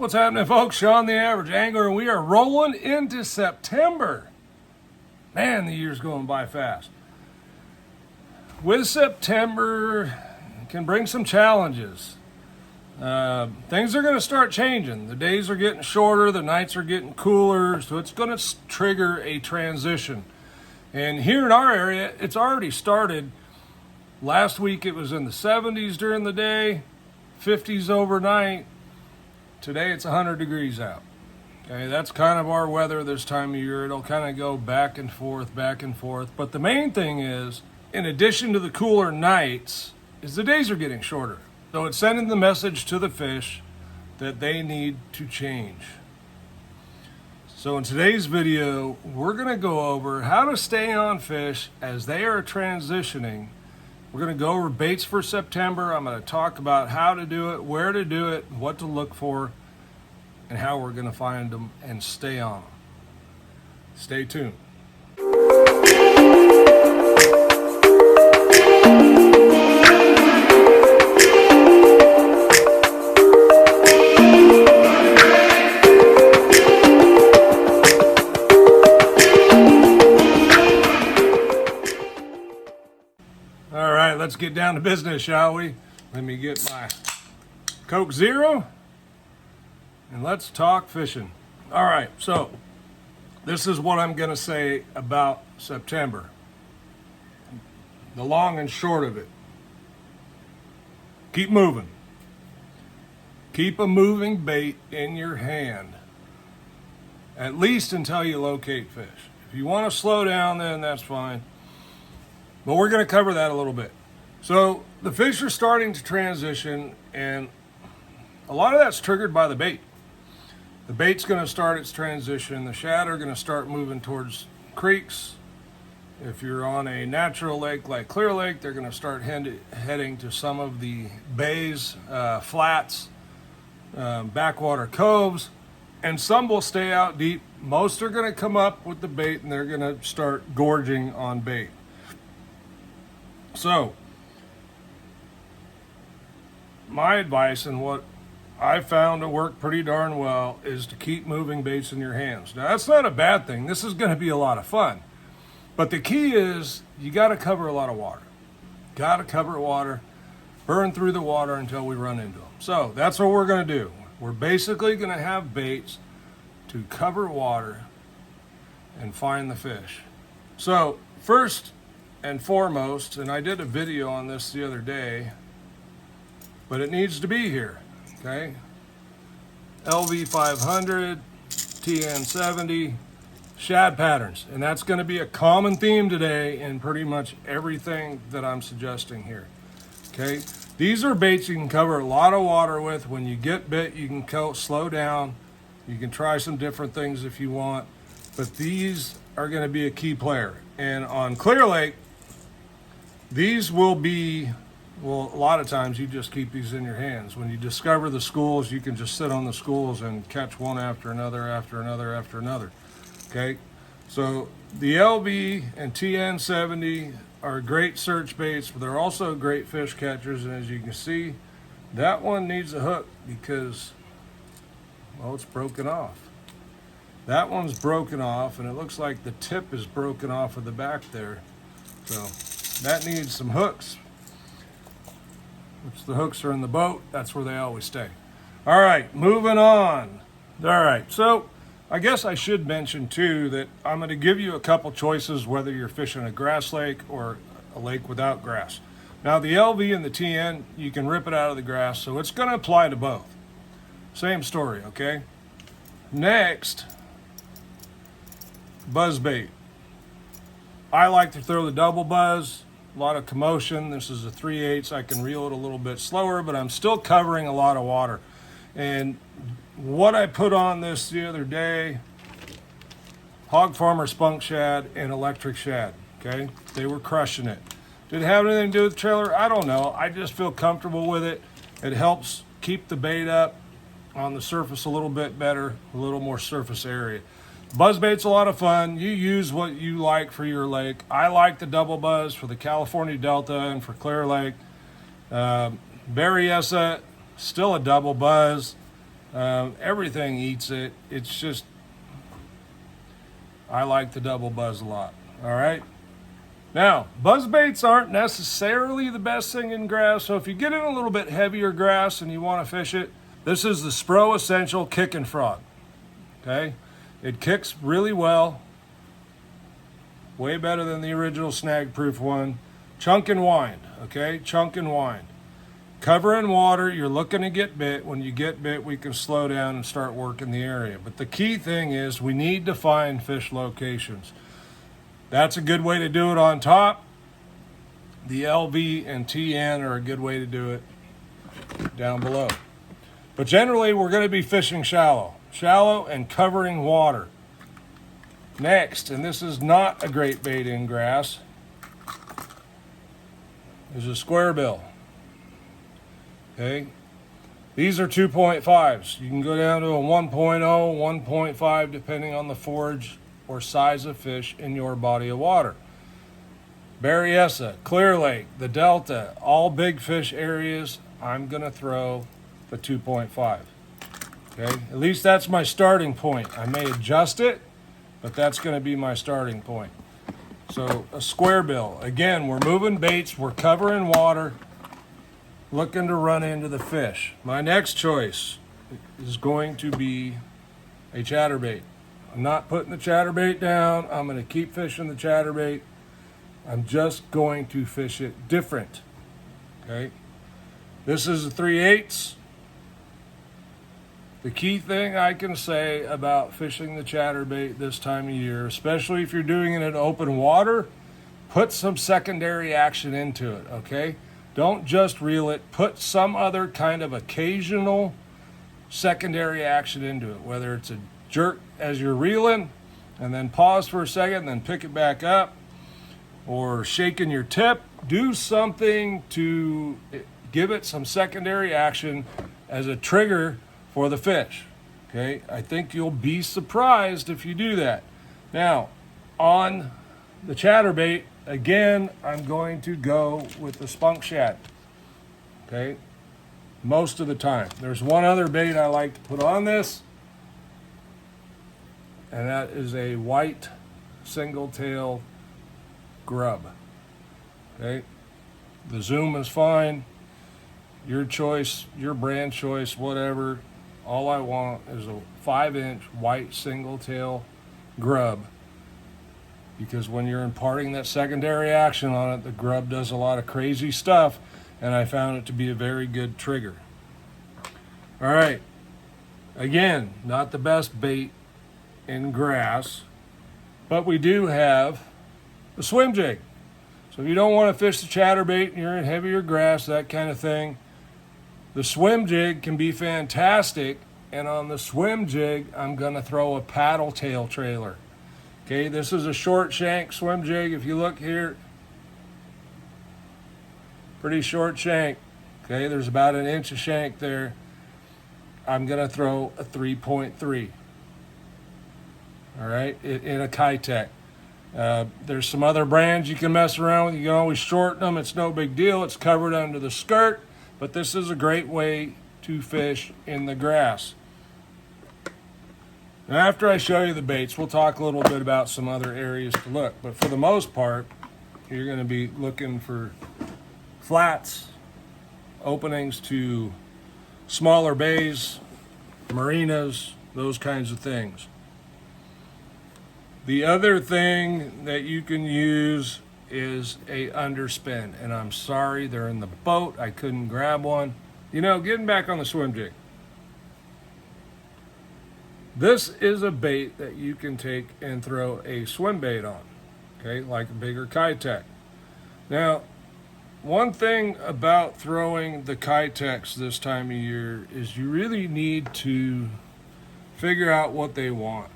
What's happening, folks? Sean the Average Angler, and we are rolling into September. Man, the year's going by fast. With September, it can bring some challenges. Things are going to start changing. The days are getting shorter, the nights are getting cooler, so it's going to trigger a transition. And here in our area, it's already started. Last week it was in the 70s during the day, 50s overnight. Today it's 100 degrees out. Okay, that's kind of our weather this time of year. It'll kind of go back and forth, back and forth. But the main thing is, in addition to the cooler nights, is the days are getting shorter. So it's sending the message to the fish that they need to change. So in today's video, we're going to go over how to stay on fish as they are transitioning. We're going to go over baits for September. I'm going to talk about how to do it, where to do it, what to look for, and how we're going to find them and stay on them. Stay tuned. Let's get down to business, shall we? Let me get my Coke Zero and let's talk fishing. All right, so this is what I'm going to say about September. The long and short of it. Keep moving. Keep a moving bait in your hand, at least until you locate fish. If you want to slow down, then that's fine. But we're going to cover that a little bit. So the fish are starting to transition, and a lot of that's triggered by the bait. The bait's going to start its transition. The shad are going to start moving towards creeks. If you're on a natural lake like Clear Lake, they're going to start heading to some of the bays, flats, backwater coves, and some will stay out deep. Most are going to come up with the bait, and they're going to start gorging on bait. So my advice, and what I found to work pretty darn well, is to keep moving baits in your hands. Now, that's not a bad thing. This is going to be a lot of fun. But the key is you got to cover a lot of water. Got to cover water, burn through the water until we run into them. So that's what we're going to do. We're basically going to have baits to cover water and find the fish. So first and foremost, and I did a video on this the other day, but it needs to be here, okay? LV 500, TN 70, Shad Patterns. And that's going to be a common theme today in pretty much everything that I'm suggesting here, okay? These are baits you can cover a lot of water with. When you get bit, you can slow down. You can try some different things if you want, but these are going to be a key player. And on Clear Lake, these will be, well, a lot of times you just keep these in your hands. When you discover the schools, you can just sit on the schools and catch one after another, after another, after another. Okay? So the LV and TN 70 are great search baits, but they're also great fish catchers. And as you can see, that one needs a hook because, well, it's broken off. That one's broken off, and it looks like the tip is broken off of the back there. So that needs some hooks. Which the hooks are in the boat. That's where they always stay. All right, moving on. All right, so I guess I should mention too that I'm going to give you a couple choices whether you're fishing a grass lake or a lake without grass. Now the LV and the TN, you can rip it out of the grass, so it's going to apply to both. Same story, okay? Next, buzz bait. I like to throw the double buzz. A lot of commotion. This is a 3/8. I can reel it a little bit slower, but I'm still covering a lot of water. And what I put on this the other day, Hog Farmer Spunk Shad and Electric Shad, okay? They were crushing it. Did it have anything to do with the trailer? I don't know. I just feel comfortable with it. It helps keep the bait up on the surface a little bit better, a little more surface area. Buzzbait's a lot of fun. You use what you like for your lake. I like the double buzz for the California Delta and for Clear Lake. Berryessa, still a double buzz. Everything eats it. It's just, I like the double buzz a lot. All right. Now, buzz baits aren't necessarily the best thing in grass, so if you get in a little bit heavier grass and you want to fish it, this is the Spro Essential Kickin' Frog. Okay? It kicks really well. Way better than the original snag proof one. Chunk and wind. Okay? Chunk and wind. Cover in water, you're looking to get bit. When you get bit, we can slow down and start working the area. But the key thing is we need to find fish locations. That's a good way to do it on top. The LV and TN are a good way to do it down below. But generally, we're going to be fishing shallow. Shallow and covering water. Next, and this is not a great bait in grass, is a square bill. Okay? These are 2.5s. You can go down to a 1.0, 1.5, depending on the forage or size of fish in your body of water. Berryessa, Clear Lake, the Delta, all big fish areas, I'm going to throw the 2.5. Okay, at least that's my starting point. I may adjust it, but that's going to be my starting point. So a square bill. Again, we're moving baits, we're covering water, looking to run into the fish. My next choice is going to be a chatterbait. I'm not putting the chatterbait down. I'm going to keep fishing the chatterbait. I'm just going to fish it different. Okay? This is a 3/8. The key thing I can say about fishing the chatterbait this time of year, especially if you're doing it in open water, put some secondary action into it, okay? Don't just reel it. Put some other kind of occasional secondary action into it, whether it's a jerk as you're reeling and then pause for a second and then pick it back up, or shaking your tip. Do something to give it some secondary action as a trigger for the fish. Okay, I think you'll be surprised if you do that. Now, on the chatterbait, again, I'm going to go with the spunk shad. Okay, most of the time. There's one other bait I like to put on this, and that is a white single tail grub. Okay, the zoom is fine. Your choice, your brand choice, whatever. All I want is a 5-inch white single tail grub, because when you're imparting that secondary action on it, the grub does a lot of crazy stuff, and I found it to be a very good trigger. All right, again, not the best bait in grass, but we do have a swim jig. So if you don't want to fish the chatterbait and you're in heavier grass, that kind of thing, the swim jig can be fantastic. And on the swim jig, I'm going to throw a paddle tail trailer. Okay, this is a short shank swim jig. If you look here, pretty short shank. Okay, there's about an inch of shank there. I'm going to throw a 3.3. All right, in a Kitech. There's some other brands you can mess around with. You can always shorten them. It's no big deal. It's covered under the skirt, but this is a great way to fish in the grass. Now, after I show you the baits, we'll talk a little bit about some other areas to look. But for the most part, you're going to be looking for flats, openings to smaller bays, marinas, those kinds of things. The other thing that you can use is a underspin, and I'm sorry, they're in the boat. I couldn't grab one. You know, getting back on the swim jig. This is a bait that you can take and throw a swim bait on, okay, like a bigger Kitech. Now, one thing about throwing the Kitechs this time of year is you really need to figure out what they want.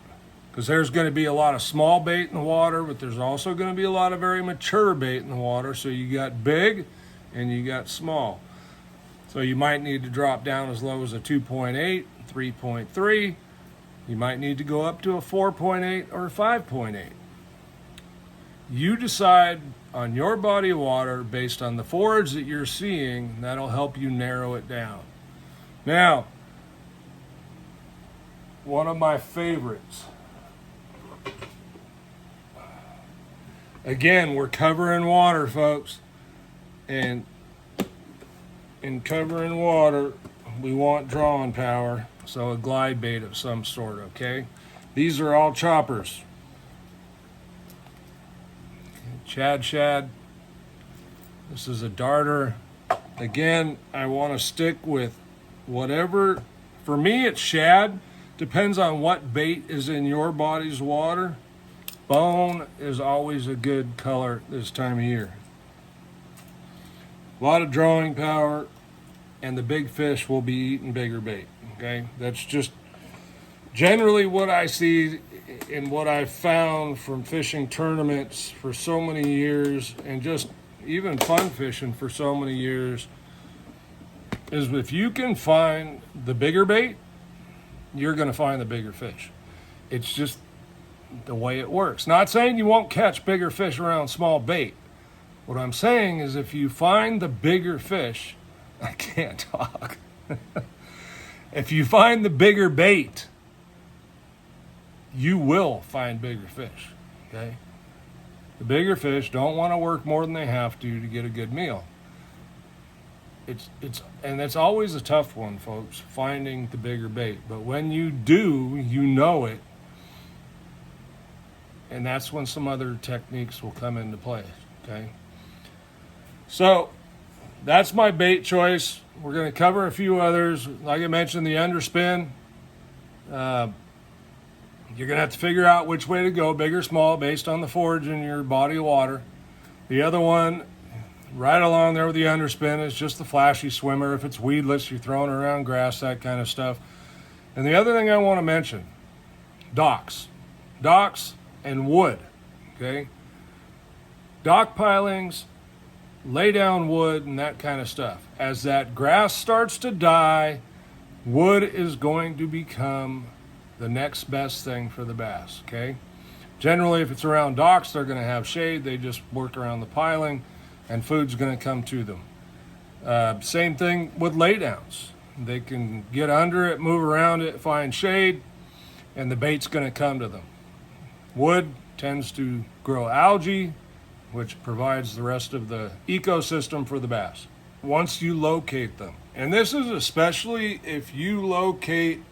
Because there's going to be a lot of small bait in the water, but there's also going to be a lot of very mature bait in the water. So you got big and you got small. So you might need to drop down as low as a 2.8, 3.3. You might need to go up to a 4.8 or a 5.8. You decide on your body of water based on the forage that you're seeing. That'll help you narrow it down. Now, one of my favorites. Again, we're covering water, folks. And in covering water, we want drawing power. So a glide bait of some sort, okay? These are all choppers. Shad. This is a darter. Again, I want to stick with whatever. For me, it's shad. Depends on what bait is in your body's water. Bone is always a good color this time of year. A lot of drawing power, and the big fish will be eating bigger bait. Okay, that's just generally what I see and what I've found from fishing tournaments for so many years, and just even fun fishing for so many years, is if you can find the bigger bait, you're going to find the bigger fish. It's just the way it works. Not saying you won't catch bigger fish around small bait. What I'm saying is if you find the bigger fish, I can't talk. If you find the bigger bait, you will find bigger fish, okay? The bigger fish don't want to work more than they have to get a good meal. And it's always a tough one, folks, finding the bigger bait. But when you do, you know it. And that's when some other techniques will come into play, okay? So that's my bait choice. We're going to cover a few others. Like I mentioned, the underspin. You're going to have to figure out which way to go, big or small, based on the forage in your body of water. The other one, right along there with the underspin, is just the flashy swimmer. If it's weedless, you're throwing around grass, that kind of stuff. And the other thing I want to mention, docks. Docks and wood, okay? Dock pilings, lay down wood and that kind of stuff. As that grass starts to die, wood is going to become the next best thing for the bass, okay? Generally, if it's around docks, they're going to have shade. They just work around the piling, and food's going to come to them. Same thing with laydowns. They can get under it, move around it, find shade, and the bait's going to come to them. Wood tends to grow algae, which provides the rest of the ecosystem for the bass. Once you locate them, and this is especially if you locate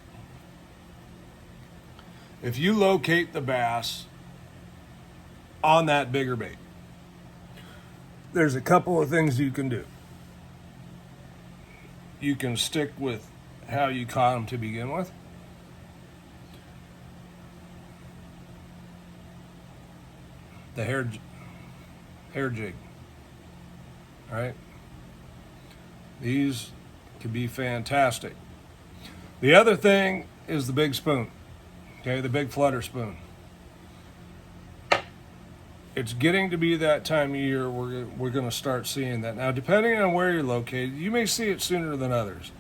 the bass on that bigger bait, there's a couple of things you can do. You can stick with how you caught them to begin with. The hair jig. All right. These could be fantastic. The other thing is the big spoon. Okay, the big flutter spoon. It's getting to be that time of year we're going to start seeing that. Now, depending on where you're located, you may see it sooner than others.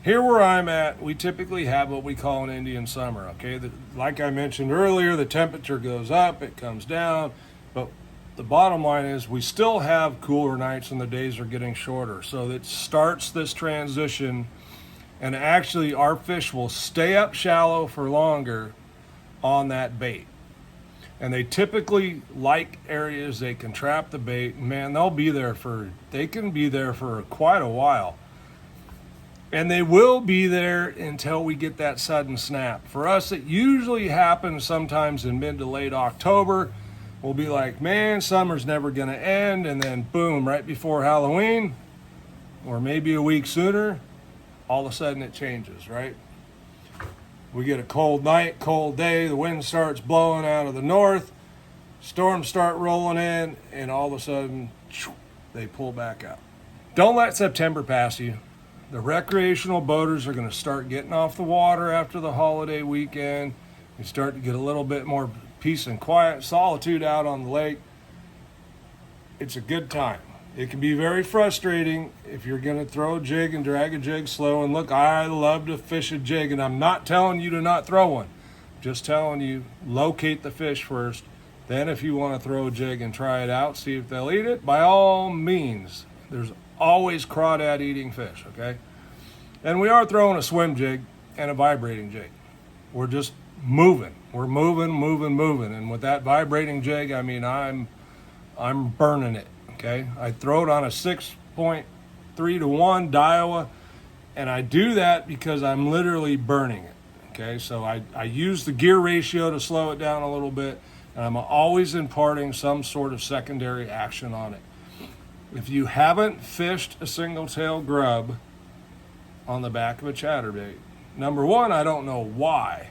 Here where I'm at, we typically have what we call an Indian summer, okay? Like I mentioned earlier, the temperature goes up, it comes down, but the bottom line is we still have cooler nights and the days are getting shorter. So it starts this transition, and actually our fish will stay up shallow for longer on that bait. And they typically like areas they can trap the bait. Man, they can be there for quite a while. And they will be there until we get that sudden snap. For us, it usually happens sometimes in mid to late October. We'll be like, man, summer's never going to end. And then boom, right before Halloween, or maybe a week sooner, all of a sudden it changes, right? We get a cold night, cold day, the wind starts blowing out of the north, storms start rolling in, and all of a sudden, they pull back out. Don't let September pass you. The recreational boaters are going to start getting off the water after the holiday weekend. You start to get a little bit more peace and quiet, solitude out on the lake. It's a good time. It can be very frustrating if you're going to throw a jig and drag a jig slow. And look, I love to fish a jig, and I'm not telling you to not throw one. Just telling you, locate the fish first. Then if you want to throw a jig and try it out, see if they'll eat it, by all means. There's always crawdad eating fish, okay? And we are throwing a swim jig and a vibrating jig. we're just moving. We're moving. And with that vibrating jig, I mean, I'm burning it, okay? I throw it on a 6.3 to 1 Daiwa, and I do that because I'm literally burning it, okay? So I use the gear ratio to slow it down a little bit, and I'm always imparting some sort of secondary action on it. If you haven't fished a single tail grub on the back of a chatterbait, number one, I don't know why,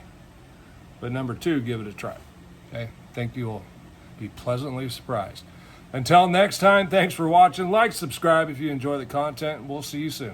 but number two, give it a try, okay? I think you'll be pleasantly surprised. Until next time, thanks for watching. Like, subscribe if you enjoy the content, and we'll see you soon.